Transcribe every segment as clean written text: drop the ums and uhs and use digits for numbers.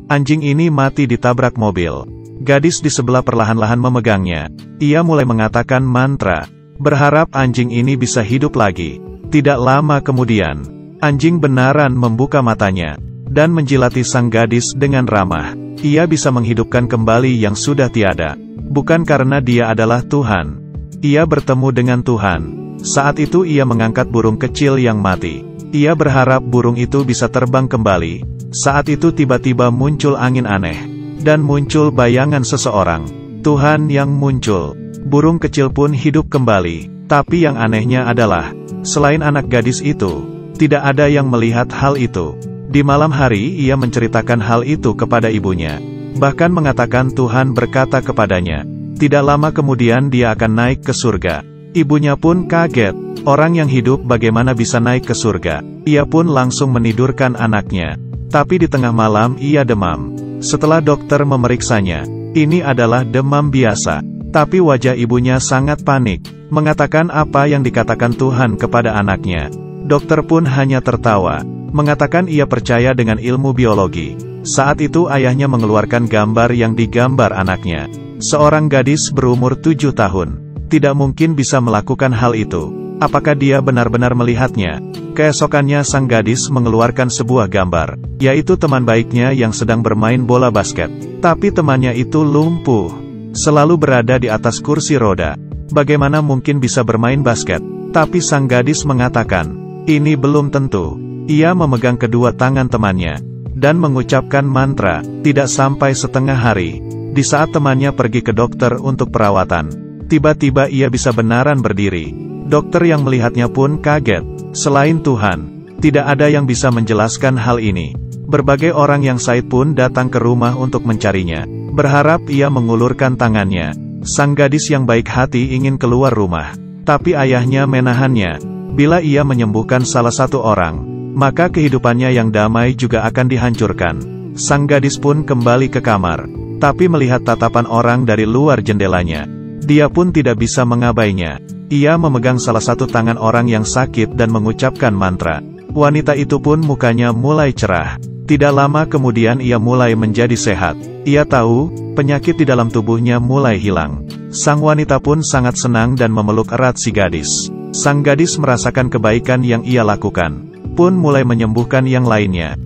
Anjing ini mati ditabrak mobil. Gadis di sebelah perlahan-lahan memegangnya. Ia mulai mengatakan mantra, berharap anjing ini bisa hidup lagi. Tidak lama kemudian, anjing benaran membuka matanya, dan menjilati sang gadis dengan ramah. Ia bisa menghidupkan kembali yang sudah tiada. Bukan karena dia adalah Tuhan. Ia bertemu dengan Tuhan. Saat itu ia mengangkat burung kecil yang mati. Ia berharap burung itu bisa terbang kembali. Saat itu tiba-tiba muncul angin aneh. Dan muncul bayangan seseorang. Tuhan yang muncul. Burung kecil pun hidup kembali. Tapi yang anehnya adalah, selain anak gadis itu, tidak ada yang melihat hal itu. Di malam hari ia menceritakan hal itu kepada ibunya. Bahkan mengatakan Tuhan berkata kepadanya, tidak lama kemudian dia akan naik ke surga. Ibunya pun kaget. Orang yang hidup bagaimana bisa naik ke surga? Ia pun langsung menidurkan anaknya. Tapi di tengah malam ia demam. Setelah dokter memeriksanya, ini adalah demam biasa. Tapi wajah ibunya sangat panik, mengatakan apa yang dikatakan Tuhan kepada anaknya. Dokter pun hanya tertawa, mengatakan ia percaya dengan ilmu biologi. Saat itu ayahnya mengeluarkan gambar yang digambar anaknya. Seorang gadis berumur 7 tahun. Tidak mungkin bisa melakukan hal itu. Apakah dia benar-benar melihatnya? Keesokannya sang gadis mengeluarkan sebuah gambar, yaitu teman baiknya yang sedang bermain bola basket. Tapi temannya itu lumpuh, selalu berada di atas kursi roda. Bagaimana mungkin bisa bermain basket? Tapi sang gadis mengatakan, ini belum tentu. Ia memegang kedua tangan temannya, dan mengucapkan mantra. Tidak sampai setengah hari, di saat temannya pergi ke dokter untuk perawatan, tiba-tiba ia bisa benaran berdiri. Dokter yang melihatnya pun kaget. Selain Tuhan, tidak ada yang bisa menjelaskan hal ini. Berbagai orang yang sakit pun datang ke rumah untuk mencarinya, berharap ia mengulurkan tangannya. Sang gadis yang baik hati ingin keluar rumah, tapi ayahnya menahannya. Bila ia menyembuhkan salah satu orang, maka kehidupannya yang damai juga akan dihancurkan. Sang gadis pun kembali ke kamar, tapi melihat tatapan orang dari luar jendelanya. Dia pun tidak bisa mengabainya. Ia memegang salah satu tangan orang yang sakit dan mengucapkan mantra. Wanita itu pun mukanya mulai cerah. Tidak lama kemudian ia mulai menjadi sehat. Ia tahu, penyakit di dalam tubuhnya mulai hilang. Sang wanita pun sangat senang dan memeluk erat si gadis. Sang gadis merasakan kebaikan yang ia lakukan, pun mulai menyembuhkan yang lainnya.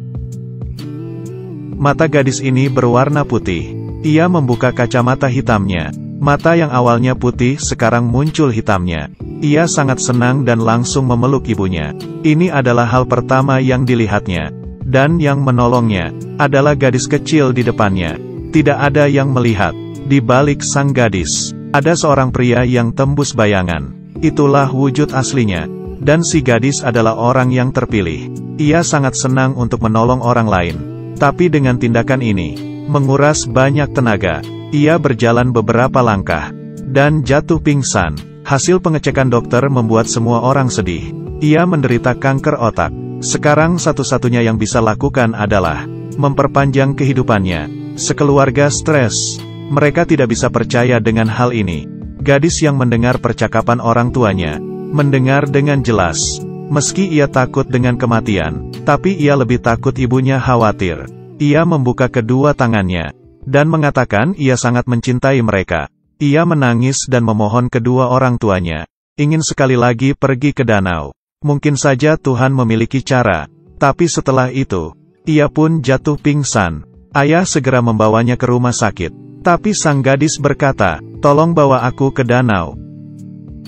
Mata gadis ini berwarna putih. Ia membuka kacamata hitamnya. Mata yang awalnya putih sekarang muncul hitamnya. Ia sangat senang dan langsung memeluk ibunya. Ini adalah hal pertama yang dilihatnya. Dan yang menolongnya adalah gadis kecil di depannya. Tidak ada yang melihat. Di balik sang gadis, ada seorang pria yang tembus bayangan. Itulah wujud aslinya. Dan si gadis adalah orang yang terpilih. Ia sangat senang untuk menolong orang lain. Tapi dengan tindakan ini, menguras banyak tenaga. Ia berjalan beberapa langkah, dan jatuh pingsan. Hasil pengecekan dokter membuat semua orang sedih. Ia menderita kanker otak. Sekarang satu-satunya yang bisa lakukan adalah memperpanjang kehidupannya. Sekeluarga stres. Mereka tidak bisa percaya dengan hal ini. Gadis yang mendengar percakapan orang tuanya, mendengar dengan jelas. Meski ia takut dengan kematian, tapi ia lebih takut ibunya khawatir. Ia membuka kedua tangannya dan mengatakan ia sangat mencintai mereka. Ia menangis dan memohon kedua orang tuanya, ingin sekali lagi pergi ke danau. Mungkin saja Tuhan memiliki cara. Tapi setelah itu, ia pun jatuh pingsan. Ayah segera membawanya ke rumah sakit. Tapi sang gadis berkata, tolong bawa aku ke danau.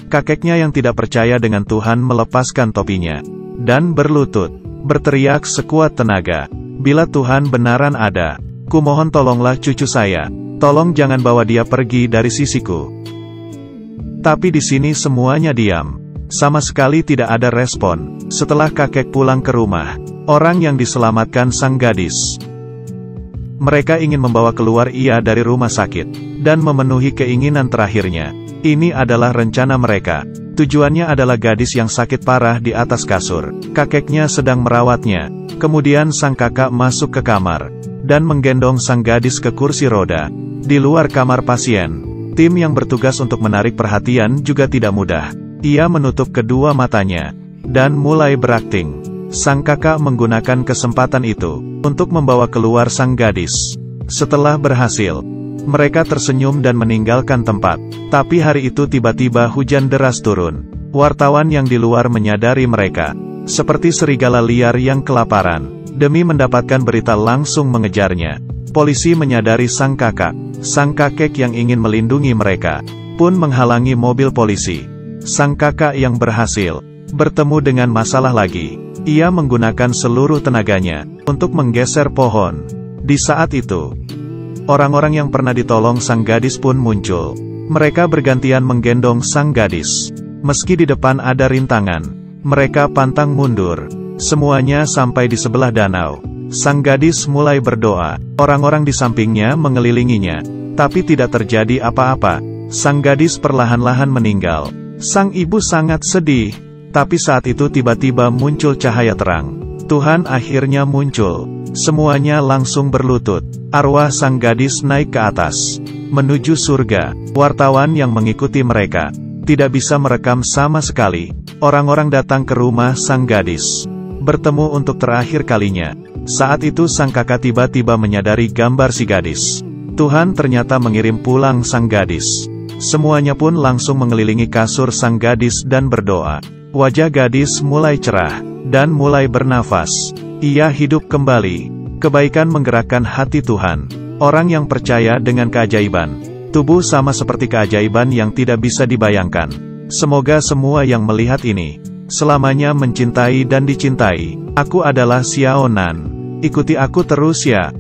Kakeknya yang tidak percaya dengan Tuhan melepaskan topinya, dan berlutut, berteriak sekuat tenaga, bila Tuhan benaran ada, kumohon tolonglah cucu saya, tolong jangan bawa dia pergi dari sisiku. Tapi di sini semuanya diam. Sama sekali tidak ada respon. Setelah kakek pulang ke rumah, orang yang diselamatkan sang gadis. Mereka ingin membawa keluar ia dari rumah sakit, dan memenuhi keinginan terakhirnya. Ini adalah rencana mereka. Tujuannya adalah gadis yang sakit parah di atas kasur. Kakeknya sedang merawatnya. Kemudian sang kakak masuk ke kamar, dan menggendong sang gadis ke kursi roda. Di luar kamar pasien, tim yang bertugas untuk menarik perhatian juga tidak mudah. Ia menutup kedua matanya, dan mulai berakting. Sang kakak menggunakan kesempatan itu untuk membawa keluar sang gadis. Setelah berhasil, mereka tersenyum dan meninggalkan tempat. Tapi hari itu tiba-tiba hujan deras turun. Wartawan yang di luar menyadari mereka seperti serigala liar yang kelaparan. Demi mendapatkan berita langsung mengejarnya. Polisi menyadari sang kakak. Sang kakek yang ingin melindungi mereka pun menghalangi mobil polisi. Sang kakak yang berhasil bertemu dengan masalah lagi. Ia menggunakan seluruh tenaganya untuk menggeser pohon. Di saat itu, orang-orang yang pernah ditolong sang gadis pun muncul. Mereka bergantian menggendong sang gadis. Meski di depan ada rintangan, mereka pantang mundur. Semuanya sampai di sebelah danau. Sang gadis mulai berdoa. Orang-orang di sampingnya mengelilinginya. Tapi tidak terjadi apa-apa. Sang gadis perlahan-lahan meninggal. Sang ibu sangat sedih. Tapi saat itu tiba-tiba muncul cahaya terang. Tuhan akhirnya muncul. Semuanya langsung berlutut. Arwah sang gadis naik ke atas, menuju surga. Wartawan yang mengikuti mereka tidak bisa merekam sama sekali. Orang-orang datang ke rumah sang gadis, bertemu untuk terakhir kalinya. Saat itu sang kakak tiba-tiba menyadari gambar si gadis. Tuhan ternyata mengirim pulang sang gadis. Semuanya pun langsung mengelilingi kasur sang gadis dan berdoa. Wajah gadis mulai cerah, dan mulai bernafas. Ia hidup kembali. Kebaikan menggerakkan hati Tuhan. Orang yang percaya dengan keajaiban tubuh sama seperti keajaiban yang tidak bisa dibayangkan. Semoga semua yang melihat ini selamanya mencintai dan dicintai. Aku adalah Xiao Nan. Ikuti aku terus ya.